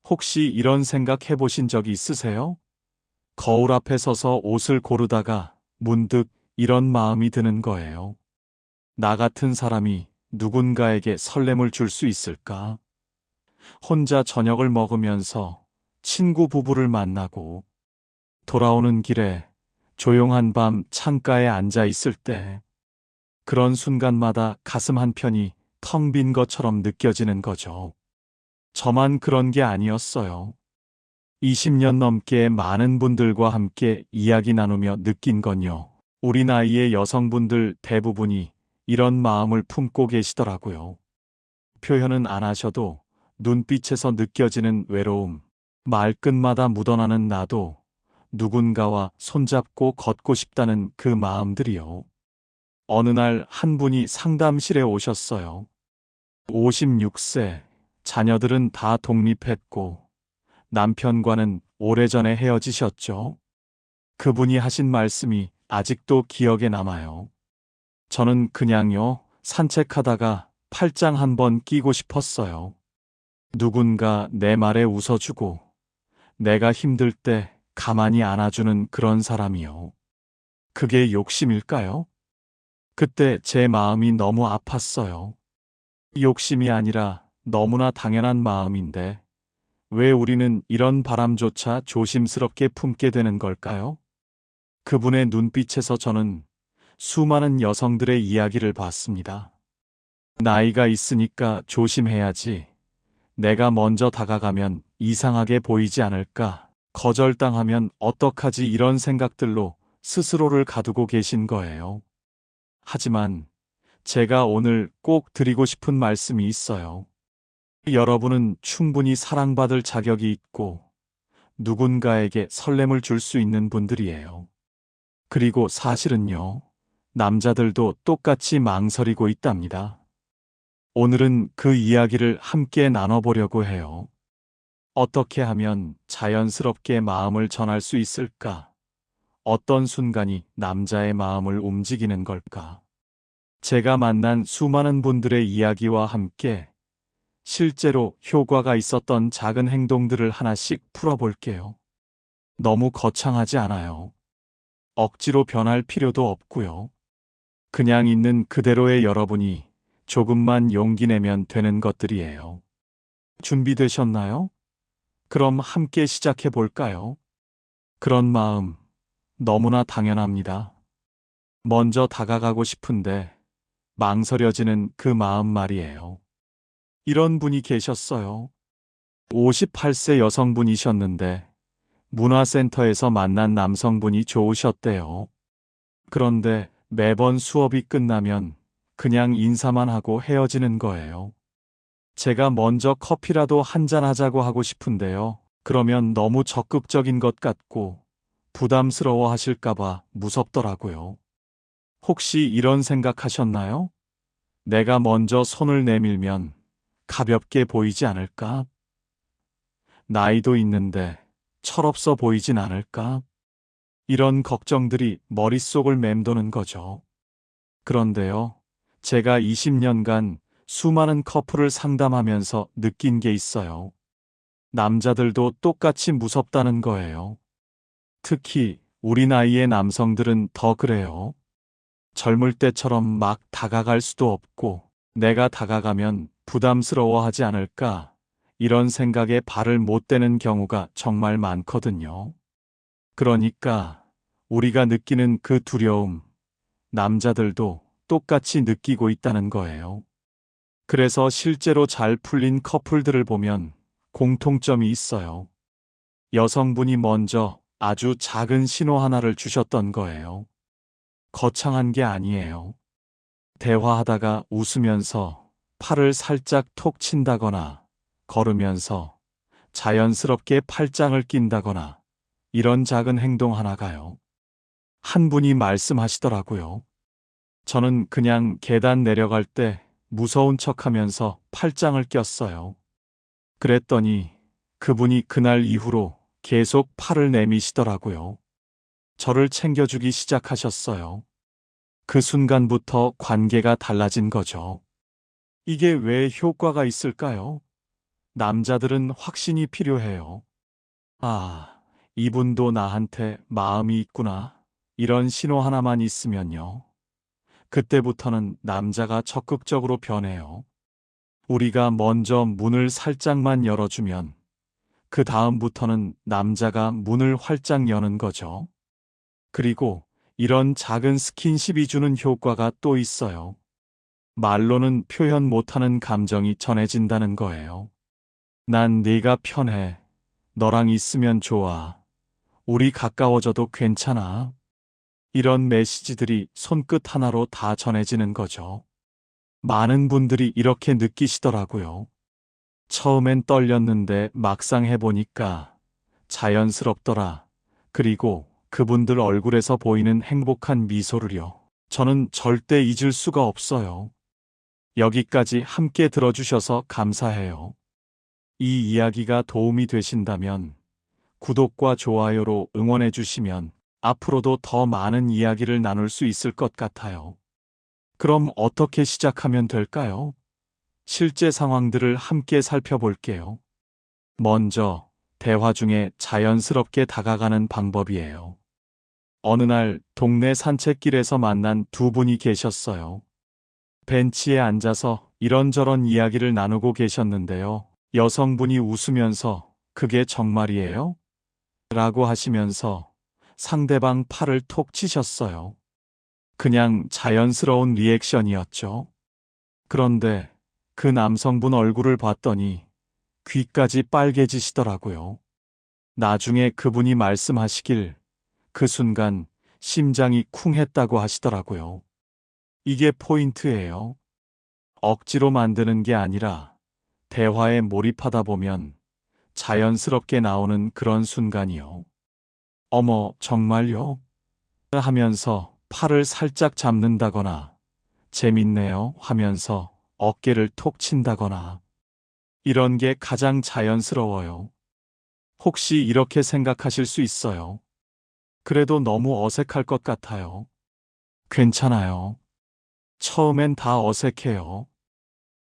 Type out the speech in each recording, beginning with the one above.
혹시 이런 생각 해보신 적이 있으세요? 거울 앞에 서서 옷을 고르다가 문득 이런 마음이 드는 거예요. 나 같은 사람이 누군가에게 설렘을 줄 수 있을까? 혼자 저녁을 먹으면서 친구 부부를 만나고 돌아오는 길에 조용한 밤 창가에 앉아 있을 때 그런 순간마다 가슴 한편이 텅 빈 것처럼 느껴지는 거죠. 저만 그런 게 아니었어요. 20년 넘게 많은 분들과 함께 이야기 나누며 느낀 건요. 우리 나이의 여성분들 대부분이 이런 마음을 품고 계시더라고요. 표현은 안 하셔도 눈빛에서 느껴지는 외로움, 말끝마다 묻어나는 나도 누군가와 손잡고 걷고 싶다는 그 마음들이요. 어느 날 한 분이 상담실에 오셨어요. 56세, 자녀들은 다 독립했고 남편과는 오래전에 헤어지셨죠. 그분이 하신 말씀이 아직도 기억에 남아요. 저는 그냥요, 산책하다가 팔짱 한번 끼고 싶었어요. 누군가 내 말에 웃어주고 내가 힘들 때 가만히 안아주는 그런 사람이요. 그게 욕심일까요? 그때 제 마음이 너무 아팠어요. 욕심이 아니라 너무나 당연한 마음인데 왜 우리는 이런 바람조차 조심스럽게 품게 되는 걸까요? 그분의 눈빛에서 저는 수많은 여성들의 이야기를 봤습니다. 나이가 있으니까 조심해야지. 내가 먼저 다가가면 이상하게 보이지 않을까? 거절당하면 어떡하지? 이런 생각들로 스스로를 가두고 계신 거예요. 하지만 제가 오늘 꼭 드리고 싶은 말씀이 있어요. 여러분은 충분히 사랑받을 자격이 있고 누군가에게 설렘을 줄 수 있는 분들이에요. 그리고 사실은요, 남자들도 똑같이 망설이고 있답니다. 오늘은 그 이야기를 함께 나눠보려고 해요. 어떻게 하면 자연스럽게 마음을 전할 수 있을까? 어떤 순간이 남자의 마음을 움직이는 걸까? 제가 만난 수많은 분들의 이야기와 함께 실제로 효과가 있었던 작은 행동들을 하나씩 풀어볼게요. 너무 거창하지 않아요. 억지로 변할 필요도 없고요. 그냥 있는 그대로의 여러분이 조금만 용기 내면 되는 것들이에요. 준비되셨나요? 그럼 함께 시작해 볼까요? 그런 마음 너무나 당연합니다. 먼저 다가가고 싶은데 망설여지는 그 마음 말이에요. 이런 분이 계셨어요. 58세 여성분이셨는데 문화센터에서 만난 남성분이 좋으셨대요. 그런데 매번 수업이 끝나면 그냥 인사만 하고 헤어지는 거예요. 제가 먼저 커피라도 한잔 하자고 하고 싶은데요. 그러면 너무 적극적인 것 같고 부담스러워 하실까봐 무섭더라고요. 혹시 이런 생각하셨나요? 내가 먼저 손을 내밀면 가볍게 보이지 않을까? 나이도 있는데 철없어 보이진 않을까? 이런 걱정들이 머릿속을 맴도는 거죠. 그런데요, 제가 20년간 수많은 커플을 상담하면서 느낀 게 있어요. 남자들도 똑같이 무섭다는 거예요. 특히 우리 나이의 남성들은 더 그래요. 젊을 때처럼 막 다가갈 수도 없고, 내가 다가가면 부담스러워하지 않을까, 이런 생각에 발을 못 대는 경우가 정말 많거든요. 그러니까 우리가 느끼는 그 두려움, 남자들도 똑같이 느끼고 있다는 거예요. 그래서 실제로 잘 풀린 커플들을 보면 공통점이 있어요. 여성분이 먼저 아주 작은 신호 하나를 주셨던 거예요. 거창한 게 아니에요. 대화하다가 웃으면서 팔을 살짝 톡 친다거나 걸으면서 자연스럽게 팔짱을 낀다거나 이런 작은 행동 하나가요. 한 분이 말씀하시더라고요. 저는 그냥 계단 내려갈 때 무서운 척하면서 팔짱을 꼈어요. 그랬더니 그분이 그날 이후로 계속 팔을 내미시더라고요. 저를 챙겨주기 시작하셨어요. 그 순간부터 관계가 달라진 거죠. 이게 왜 효과가 있을까요? 남자들은 확신이 필요해요. 아, 이분도 나한테 마음이 있구나. 이런 신호 하나만 있으면요. 그때부터는 남자가 적극적으로 변해요. 우리가 먼저 문을 살짝만 열어주면 그 다음부터는 남자가 문을 활짝 여는 거죠. 그리고 이런 작은 스킨십이 주는 효과가 또 있어요. 말로는 표현 못하는 감정이 전해진다는 거예요. 난 네가 편해. 너랑 있으면 좋아. 우리 가까워져도 괜찮아. 이런 메시지들이 손끝 하나로 다 전해지는 거죠. 많은 분들이 이렇게 느끼시더라고요. 처음엔 떨렸는데 막상 해보니까 자연스럽더라. 그리고 그분들 얼굴에서 보이는 행복한 미소를요. 저는 절대 잊을 수가 없어요. 여기까지 함께 들어주셔서 감사해요. 이 이야기가 도움이 되신다면 구독과 좋아요로 응원해 주시면 앞으로도 더 많은 이야기를 나눌 수 있을 것 같아요. 그럼 어떻게 시작하면 될까요? 실제 상황들을 함께 살펴볼게요. 먼저, 대화 중에 자연스럽게 다가가는 방법이에요. 어느 날 동네 산책길에서 만난 두 분이 계셨어요. 벤치에 앉아서 이런저런 이야기를 나누고 계셨는데요. 여성분이 웃으면서 그게 정말이에요? 라고 하시면서 상대방 팔을 톡 치셨어요. 그냥 자연스러운 리액션이었죠. 그런데 그 남성분 얼굴을 봤더니 귀까지 빨개지시더라고요. 나중에 그분이 말씀하시길 그 순간 심장이 쿵 했다고 하시더라고요. 이게 포인트예요. 억지로 만드는 게 아니라 대화에 몰입하다 보면 자연스럽게 나오는 그런 순간이요. 어머, 정말요? 하면서 팔을 살짝 잡는다거나 재밌네요 하면서 어깨를 톡 친다거나 이런 게 가장 자연스러워요. 혹시 이렇게 생각하실 수 있어요. 그래도 너무 어색할 것 같아요. 괜찮아요. 처음엔 다 어색해요.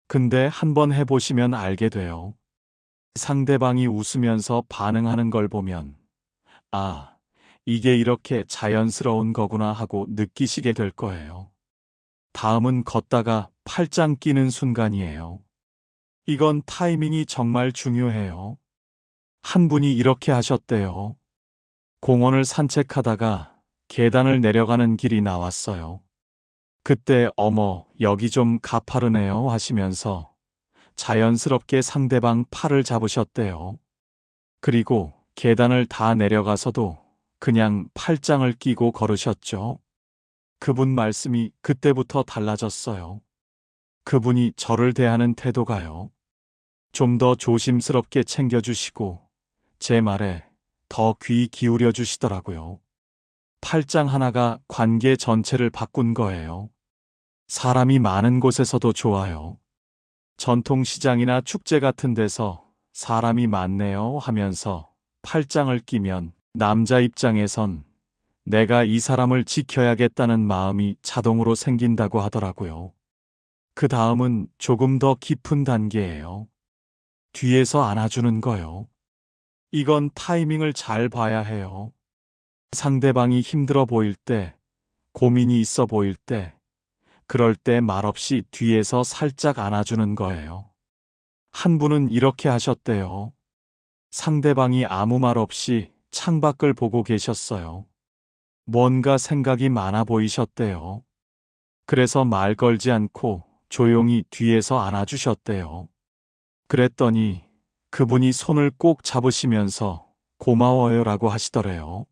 근데 한번 해보시면 알게 돼요. 상대방이 웃으면서 반응하는 걸 보면, 아, 이게 이렇게 자연스러운 거구나 하고 느끼시게 될 거예요. 다음은 걷다가 팔짱 끼는 순간이에요. 이건 타이밍이 정말 중요해요. 한 분이 이렇게 하셨대요. 공원을 산책하다가 계단을 내려가는 길이 나왔어요. 그때 어머, 여기 좀 가파르네요 하시면서 자연스럽게 상대방 팔을 잡으셨대요. 그리고 계단을 다 내려가서도 그냥 팔짱을 끼고 걸으셨죠. 그분 말씀이 그때부터 달라졌어요. 그분이 저를 대하는 태도가요. 좀 더 조심스럽게 챙겨주시고 제 말에 더 귀 기울여 주시더라고요. 팔짱 하나가 관계 전체를 바꾼 거예요. 사람이 많은 곳에서도 좋아요. 전통시장이나 축제 같은 데서 사람이 많네요 하면서 팔짱을 끼면 남자 입장에선 내가 이 사람을 지켜야겠다는 마음이 자동으로 생긴다고 하더라고요. 그 다음은 조금 더 깊은 단계예요. 뒤에서 안아주는 거요. 이건 타이밍을 잘 봐야 해요. 상대방이 힘들어 보일 때, 고민이 있어 보일 때, 그럴 때 말없이 뒤에서 살짝 안아주는 거예요. 한 분은 이렇게 하셨대요. 상대방이 아무 말 없이 창밖을 보고 계셨어요. 뭔가 생각이 많아 보이셨대요. 그래서 말 걸지 않고 조용히 뒤에서 안아주셨대요. 그랬더니 그분이 손을 꼭 잡으시면서 고마워요라고 하시더래요.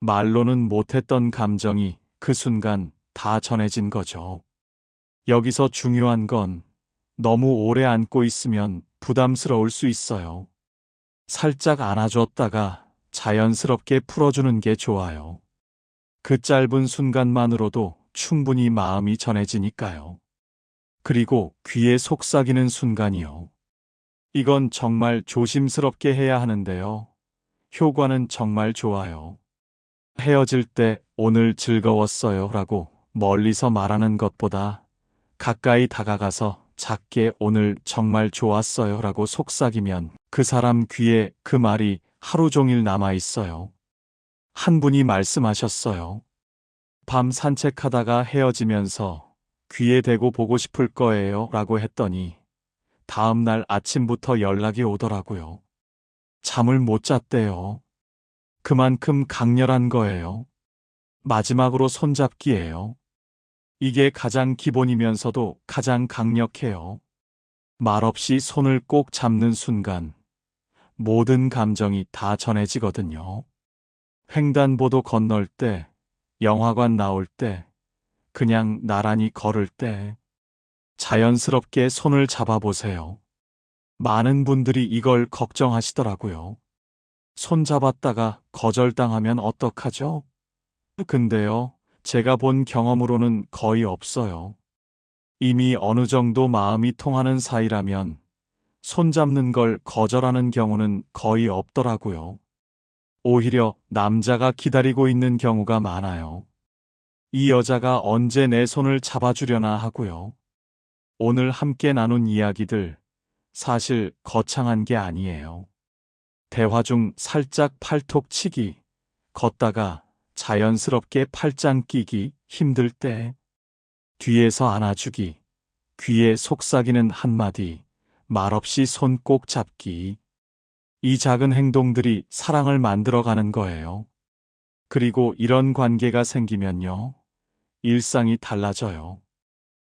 말로는 못했던 감정이 그 순간 다 전해진 거죠. 여기서 중요한 건 너무 오래 안고 있으면 부담스러울 수 있어요. 살짝 안아줬다가 자연스럽게 풀어주는 게 좋아요. 그 짧은 순간만으로도 충분히 마음이 전해지니까요. 그리고 귀에 속삭이는 순간이요. 이건 정말 조심스럽게 해야 하는데요. 효과는 정말 좋아요. 헤어질 때 오늘 즐거웠어요 라고 멀리서 말하는 것보다 가까이 다가가서 작게 오늘 정말 좋았어요 라고 속삭이면 그 사람 귀에 그 말이 하루 종일 남아 있어요. 한 분이 말씀하셨어요. 밤 산책하다가 헤어지면서 귀에 대고 보고 싶을 거예요 라고 했더니 다음 날 아침부터 연락이 오더라고요. 잠을 못 잤대요. 그만큼 강렬한 거예요. 마지막으로 손잡기예요. 이게 가장 기본이면서도 가장 강력해요. 말없이 손을 꼭 잡는 순간 모든 감정이 다 전해지거든요. 횡단보도 건널 때, 영화관 나올 때, 그냥 나란히 걸을 때 자연스럽게 손을 잡아보세요. 많은 분들이 이걸 걱정하시더라고요. 손 잡았다가 거절당하면 어떡하죠? 근데요, 제가 본 경험으로는 거의 없어요. 이미 어느 정도 마음이 통하는 사이라면 손잡는 걸 거절하는 경우는 거의 없더라고요. 오히려 남자가 기다리고 있는 경우가 많아요. 이 여자가 언제 내 손을 잡아주려나 하고요. 오늘 함께 나눈 이야기들, 사실 거창한 게 아니에요. 대화 중 살짝 팔톡 치기, 걷다가 자연스럽게 팔짱 끼기, 힘들 때 뒤에서 안아주기, 귀에 속삭이는 한마디, 말없이 손 꼭 잡기. 이 작은 행동들이 사랑을 만들어가는 거예요. 그리고 이런 관계가 생기면요, 일상이 달라져요.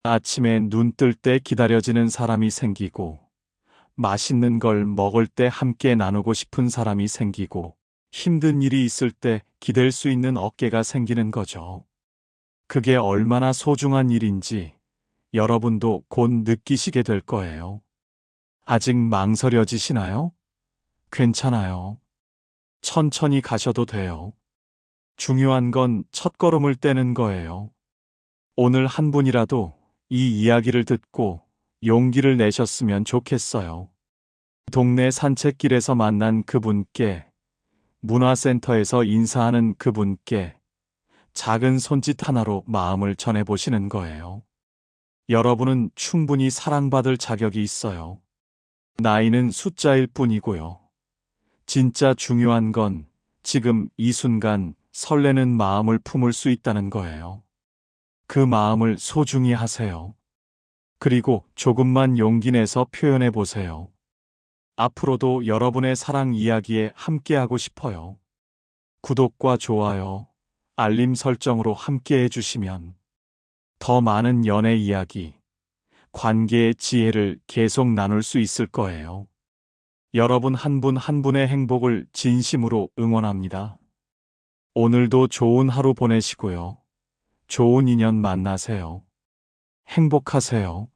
아침에 눈 뜰 때 기다려지는 사람이 생기고, 맛있는 걸 먹을 때 함께 나누고 싶은 사람이 생기고, 힘든 일이 있을 때 기댈 수 있는 어깨가 생기는 거죠. 그게 얼마나 소중한 일인지 여러분도 곧 느끼시게 될 거예요. 아직 망설여지시나요? 괜찮아요. 천천히 가셔도 돼요. 중요한 건 첫걸음을 떼는 거예요. 오늘 한 분이라도 이 이야기를 듣고 용기를 내셨으면 좋겠어요. 동네 산책길에서 만난 그분께, 문화센터에서 인사하는 그분께 작은 손짓 하나로 마음을 전해보시는 거예요. 여러분은 충분히 사랑받을 자격이 있어요. 나이는 숫자일 뿐이고요. 진짜 중요한 건 지금 이 순간 설레는 마음을 품을 수 있다는 거예요. 그 마음을 소중히 하세요. 그리고 조금만 용기 내서 표현해 보세요. 앞으로도 여러분의 사랑 이야기에 함께하고 싶어요. 구독과 좋아요, 알림 설정으로 함께 해주시면 더 많은 연애 이야기, 관계의 지혜를 계속 나눌 수 있을 거예요. 여러분 한 분 한 분의 행복을 진심으로 응원합니다. 오늘도 좋은 하루 보내시고요. 좋은 인연 만나세요. 행복하세요.